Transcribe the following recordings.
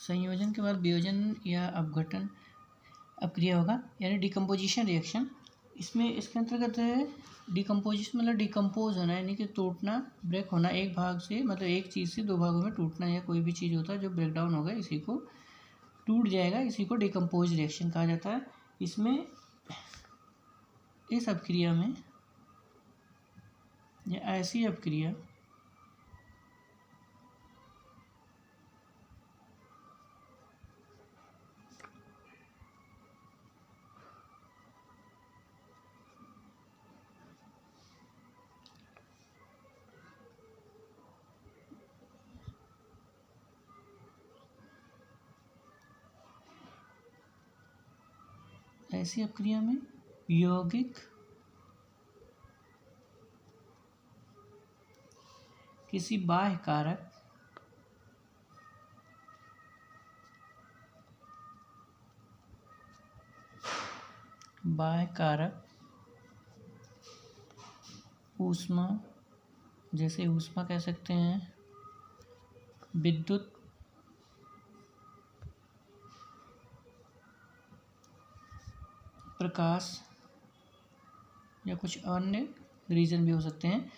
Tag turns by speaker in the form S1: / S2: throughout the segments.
S1: संयोजन के बाद वियोजन या अपघटन अपक्रिया होगा, यानी डिकम्पोजिशन रिएक्शन। इसमें इसके अंतर्गत डिकम्पोजिशन मतलब डिकम्पोज होना, यानी कि टूटना, ब्रेक होना, एक भाग से मतलब एक चीज़ से दो भागों में टूटना, या कोई भी चीज़ होता है जो ब्रेक डाउन होगा इसी को टूट जाएगा, इसी को डिकम्पोज रिएक्शन कहा जाता है। इसमें इस अपक्रिया में या ऐसी अपक्रिया में यौगिक किसी बाह्य कारक ऊष्मा, जैसे ऊष्मा कह सकते हैं, विद्युत, प्रकाश या कुछ अन्य रीजन भी हो सकते हैं,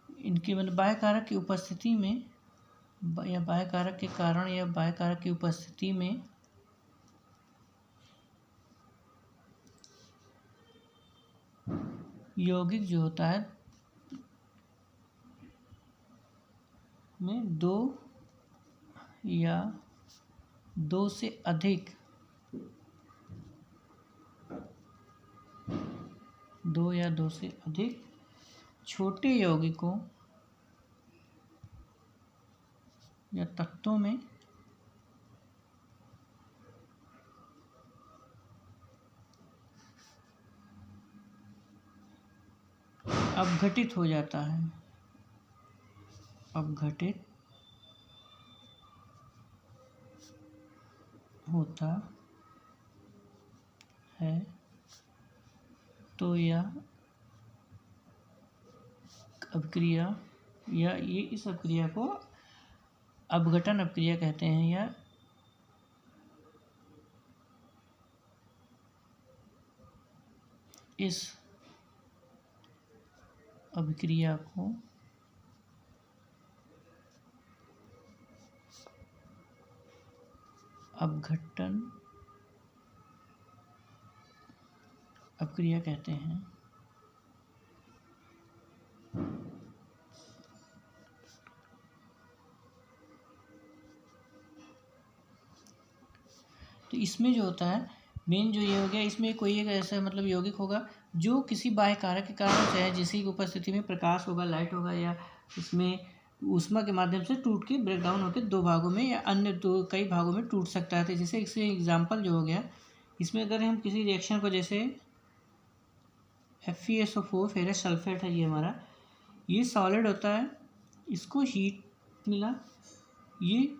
S1: इनके मतलब बाह्य कारक की उपस्थिति में या बाह्य कारक के कारण या बाह्य कारक की उपस्थिति में यौगिक जो होता है में दो या दो से अधिक छोटे यौगिकों या तत्वों में अपघटित हो जाता है, अपघटित होता है, तो यह अपक्रिया या ये इस अपक्रिया को अपघटन अपक्रिया कहते हैं, या इस अभिक्रिया को अपघटन अपक्रिया कहते हैं। तो इसमें जो होता है मेन जो ये हो गया, इसमें कोई एक ऐसा मतलब यौगिक होगा जो किसी बाह्य कारक के कारण, चाहे जिसकी उपस्थिति में प्रकाश होगा, लाइट होगा, या इसमें ऊष्मा के माध्यम से टूट के ब्रेक डाउन होकर दो भागों में या अन्य कई भागों में टूट सकता है। तो जैसे इससे एग्जाम्पल जो हो गया, इसमें अगर हम किसी रिएक्शन को, जैसे FeSO4 फेरस सल्फेट है, ये हमारा ये सॉलिड होता है, इसको हीट मिला, ये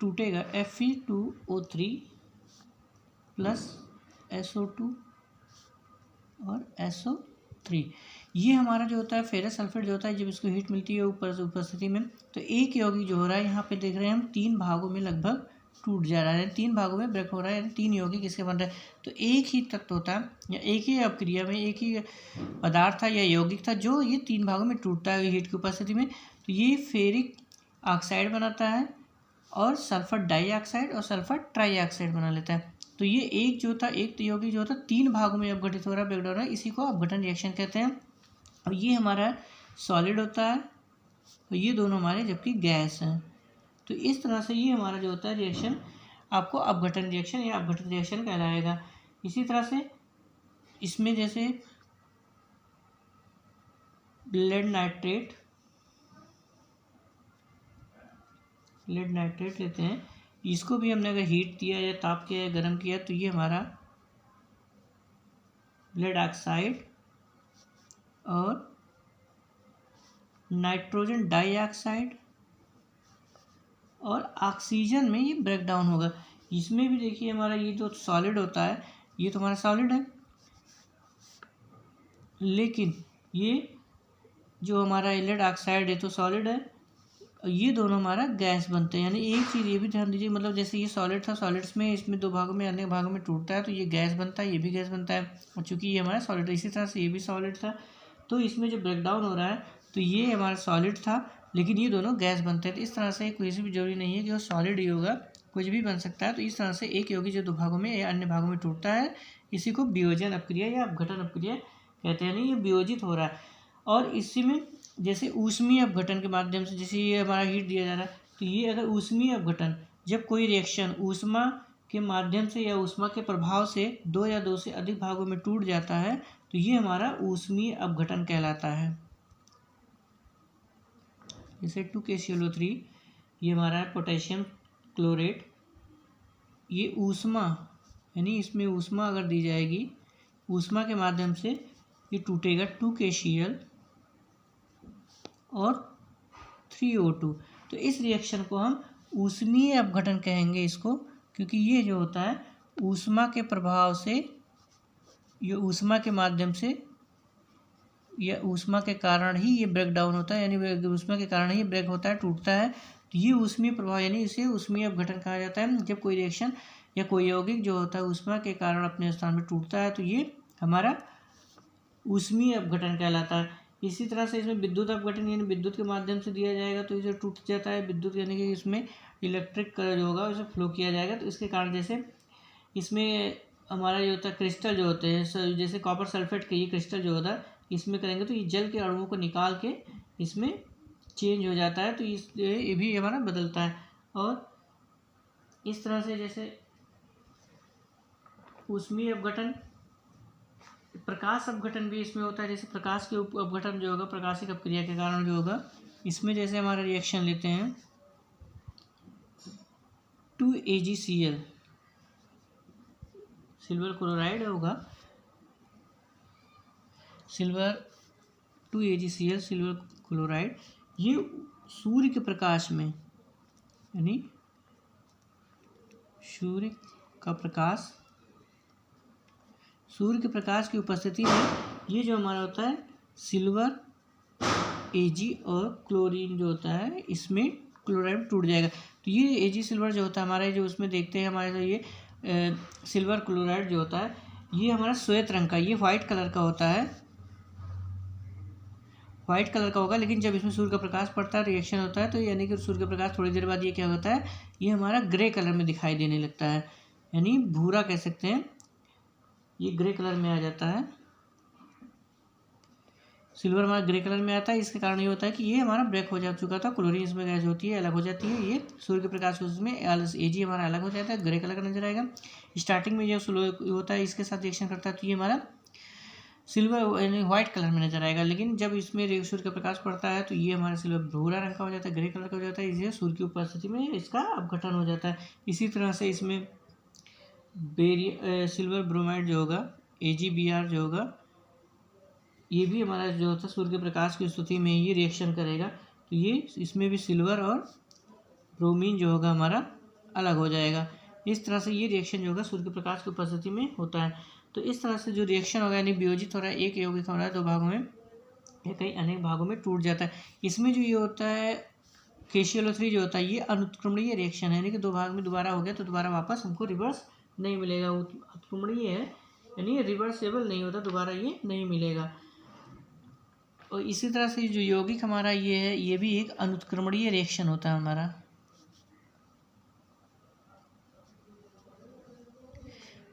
S1: टूटेगा, Fe2O3 प्लस SO2 और SO3। ये हमारा जो होता है फेरस सल्फेट जो होता है, जब इसको हीट मिलती है ऊपर से उपस्थिति में, तो एक यौगिक जो हो रहा है यहाँ पे देख रहे हैं हम 3 भागों में लगभग टूट जा रहा है, 3 भागों में ब्रेक हो रहा है, 3 यौगिक इसके बन रहे हैं। तो एक ही तत्व होता है या एक ही अपक्रिया में एक ही पदार्थ था या यौगिक था जो ये 3 भागों में टूटता है हीट की उपस्थिति में। तो ये फेरिक ऑक्साइड बनाता है और सल्फर डाइऑक्साइड और सल्फर ट्राइऑक्साइड बना लेता है। तो ये एक जो था, एक यौगिक जो होता है 3 भागों में अपघटित हो रहा है, ब्रेक डाउन हो रहा है, इसी को अपघटन रिएक्शन कहते हैं। अब ये हमारा सॉलिड होता है और ये दोनों हमारे जबकि गैस हैं। तो इस तरह से ये हमारा जो होता है रिएक्शन आपको अपघटन रिएक्शन या अपघटित रिएक्शन कहलाएगा। इसी तरह से इसमें जैसे लेड नाइट्रेट लेते हैं, इसको भी हमने अगर हीट दिया या ताप किया या गर्म किया तो ये हमारा लेड ऑक्साइड और नाइट्रोजन डाइऑक्साइड और ऑक्सीजन में ये ब्रेक डाउन होगा। इसमें भी देखिए हमारा ये जो सॉलिड होता है, ये तो हमारा सॉलिड है, लेकिन ये जो हमारा लेड ऑक्साइड है तो सॉलिड है, ये दोनों हमारा गैस बनते हैं। यानी एक चीज़ ये भी ध्यान दीजिए, मतलब जैसे ये सॉलिड था, सॉलिड्स में इसमें दो भागों में अन्य भागों में टूटता है तो ये गैस बनता है, ये भी गैस बनता है। और चूँकि ये हमारा सॉलिड, इसी तरह से ये भी सॉलिड था तो इसमें जो ब्रेकडाउन हो रहा है तो ये हमारा सॉलिड था लेकिन ये दोनों गैस बनते हैं। तो इस तरह से कोई सी भी जरूरी नहीं है कि वो सॉलिड ही होगा, कुछ भी बन सकता है। तो इस तरह से एक यौगिक जो दो भागों में या अन्य भागों में टूटता है इसी को वियोजन अपक्रिया या अपघटन अपक्रिया कहते हैं। यानी ये वियोजित हो रहा है। और इसी में जैसे ऊष्मीय अपघटन के माध्यम से, जैसे ये हमारा हीट दिया जा रहा है तो ये अगर ऊष्मीय अपघटन, जब कोई रिएक्शन ऊष्मा के माध्यम से या ऊष्मा के प्रभाव से दो या दो से अधिक भागों में टूट जाता है तो ये हमारा ऊष्मीय अपघटन कहलाता है। जैसे 2KClO3 ये हमारा है पोटेशियम क्लोरेट, ये ऊष्मा यानी इसमें ऊष्मा अगर दी जाएगी, ऊष्मा के माध्यम से ये टूटेगा 2KCl और 3O2। तो इस रिएक्शन को हम ऊष्मीय अपघटन कहेंगे इसको, क्योंकि ये जो होता है ऊष्मा के प्रभाव से, ये ऊष्मा के माध्यम से या ऊष्मा के कारण ही ये ब्रेक डाउन होता है, यानी ऊष्मा के कारण ही ब्रेक होता है, टूटता है। तो ये ऊष्मीय प्रभाव यानी इसे ऊष्मीय अपघटन कहा जाता है। जब कोई रिएक्शन या कोई यौगिक जो होता है ऊष्मा के कारण अपने स्थान पर टूटता है तो ये हमारा ऊष्मीय अपघटन कहलाता है। इसी तरह से इसमें विद्युत अपघटन यानी विद्युत के माध्यम से दिया जाएगा तो इसे टूट जाता है। विद्युत यानी कि इसमें इलेक्ट्रिक करंट जो होगा उसे फ्लो किया जाएगा तो इसके कारण जैसे इसमें हमारा जो होता है क्रिस्टल जो होते हैं, जैसे कॉपर सल्फेट के ये क्रिस्टल जो होता है इसमें करेंगे तो ये जल के अणुओं को निकाल के इसमें चेंज हो जाता है, तो ये भी हमारा बदलता है। और इस तरह से जैसे ऊष्मीय अपघटन, प्रकाश अपघटन भी इसमें होता है। जैसे प्रकाश के अपघटन जो होगा प्रकाशिक अपक्रिया के कारण जो होगा, इसमें जैसे हमारा रिएक्शन लेते हैं 2AgCl, सिल्वर क्लोराइड होगा, सिल्वर 2AgCl सिल्वर क्लोराइड, ये सूर्य के प्रकाश में यानी सूर्य का प्रकाश, सूर्य के प्रकाश की उपस्थिति में ये जो हमारा होता है सिल्वर Ag और क्लोरीन जो होता है इसमें क्लोराइड टूट जाएगा। तो ये Ag सिल्वर जो होता है हमारा, जो उसमें देखते हैं हमारे तो ये सिल्वर क्लोराइड जो होता है ये हमारा श्वेत रंग का, ये वाइट कलर का होता है, वाइट कलर का होगा। लेकिन जब इसमें सूर्य का प्रकाश पड़ता है रिएक्शन होता है तो यानी कि सूर्य का प्रकाश थोड़ी देर बाद ये क्या होता है, ये हमारा ग्रे कलर में दिखाई देने लगता है, यानी भूरा कह सकते हैं, ये ग्रे कलर में आ जाता है। सिल्वर हमारा ग्रे कलर में आता है, इसके कारण ये होता है कि ये हमारा ब्रेक हो जा चुका था, क्लोरीन इसमें गैस होती है अलग हो जाती है, ये सूर्य के प्रकाश उसमें Ag हमारा अलग हो जाता है, ग्रे कलर का नजर आएगा। स्टार्टिंग में जो स्लो होता है इसके साथ रिएक्शन करता है तो ये हमारा सिल्वर यानी व्हाइट कलर में नजर आएगा। लेकिन जब इसमें सूर्य का प्रकाश पड़ता है तो ये हमारा सिल्वर भूरा रंग का हो जाता है, ग्रे कलर का हो जाता है, इसलिए सूर्य की उपस्थिति में इसका अपघटन हो जाता है। इसी तरह से इसमें सिल्वर ब्रोमाइड जो होगा AgBr जो होगा, ये भी हमारा जो होता है सूर्य के प्रकाश की स्थिति में ये रिएक्शन करेगा तो ये इसमें भी सिल्वर और ब्रोमीन जो होगा हमारा अलग हो जाएगा। इस तरह से ये रिएक्शन जो होगा सूर्य के प्रकाश की उपस्थिति में होता है। तो इस तरह से जो रिएक्शन होगा यानी वियोजित हो रहा है, एक यौगिक हो रहा है दो भागों में या कई अनेक भागों में टूट जाता है। इसमें जो ये होता है KClO3 जो होता है ये अनुत्क्रमणीय रिएक्शन है, यानी कि दो भाग में दोबारा हो गया तो दोबारा वापस हमको रिवर्स नहीं मिलेगा, वो अनुत्क्रमणीय है यानी रिवर्सेबल नहीं होता, दोबारा ये नहीं मिलेगा। और इसी तरह से जो यौगिक हमारा ये है ये भी एक अनुत्क्रमणीय रिएक्शन होता है हमारा।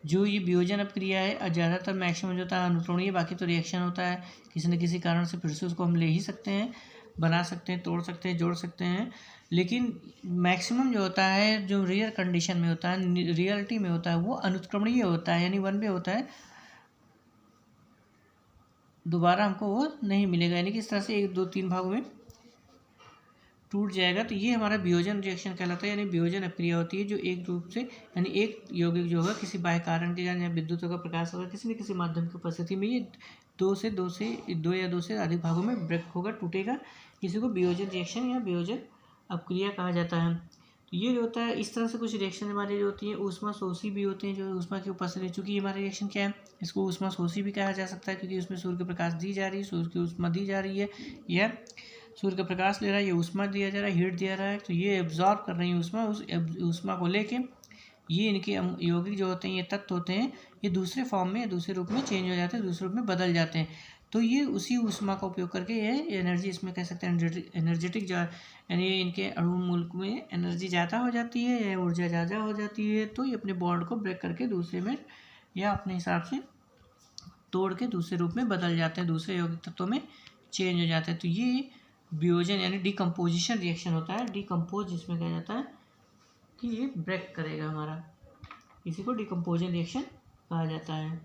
S1: जो ये वियोजन अपक्रिया है और ज़्यादातर मैक्सिमम जो होता है अनुत्क्रमणीय, बाकी तो रिएक्शन होता है किसी न किसी कारण से फिर से उसको हम ले ही सकते हैं, बना सकते हैं, तोड़ सकते हैं, जोड़ सकते हैं। लेकिन मैक्सिमम जो होता है जो रियल कंडीशन में होता है, रियलिटी में होता है, वो अनुत्क्रमणीय होता है यानी वन वे होता है, दोबारा हमको वो नहीं मिलेगा, यानी कि इस तरह से एक दो तीन भागों में टूट जाएगा। तो ये हमारा वियोजन रिएक्शन कहलाता है, यानी वियोजन अपक्रिया होती है जो एक रूप से यानी एक यौगिक जो होगा किसी बाह्य कारण के कारण या विद्युत होगा प्रकाश होगा किसी न किसी माध्यम की उपस्थिति में ये दो या दो से अधिक भागों में ब्रेक होगा, टूटेगा, इसी को वियोजन रिएक्शन या वियोजन अपक्रिया कहा जाता है। तो ये जो होता है इस तरह से कुछ रिएक्शन हमारी जो होती हैं ऊष्मा शोषी भी होते हैं, जो ऊष्मा की उपस्थिति, चूँकि हमारा रिएक्शन क्या है इसको ऊष्मा शोषी भी कहा जा सकता है क्योंकि उसमें सूर्य के प्रकाश दी जा रही है, सूर्य की ऊष्मा दी जा रही है, या सूर्य का प्रकाश ले रहा है, ये ऊष्मा दिया जा रहा है, हीट दिया रहा है, तो ये एब्जॉर्ब कर रही है ऊष्मा। उस ऊष्मा को लेके ये इनके यौगिक जो होते हैं, ये तत्व होते हैं, ये दूसरे फॉर्म में या दूसरे रूप में चेंज हो जाते हैं, दूसरे रूप में बदल जाते हैं। तो ये उसी ऊष्मा का उपयोग करके ये एनर्जी, इसमें कह सकते हैं एनर्जेटिक यानी इनके अणु मूलक में एनर्जी ज़्यादा हो जाती है या ऊर्जा ज़्यादा हो जाती है, तो ये अपने बॉन्ड को ब्रेक करके दूसरे में या अपने हिसाब से तोड़ के दूसरे रूप में बदल जाते हैं, दूसरे यौगिक तत्वों में चेंज हो जाते हैं। तो ये वियोजन यानी डिकम्पोजिशन रिएक्शन होता है। डिकम्पोज जिसमें कहा जाता है कि ये ब्रेक करेगा हमारा, इसी को डिकम्पोजन रिएक्शन कहा जाता है।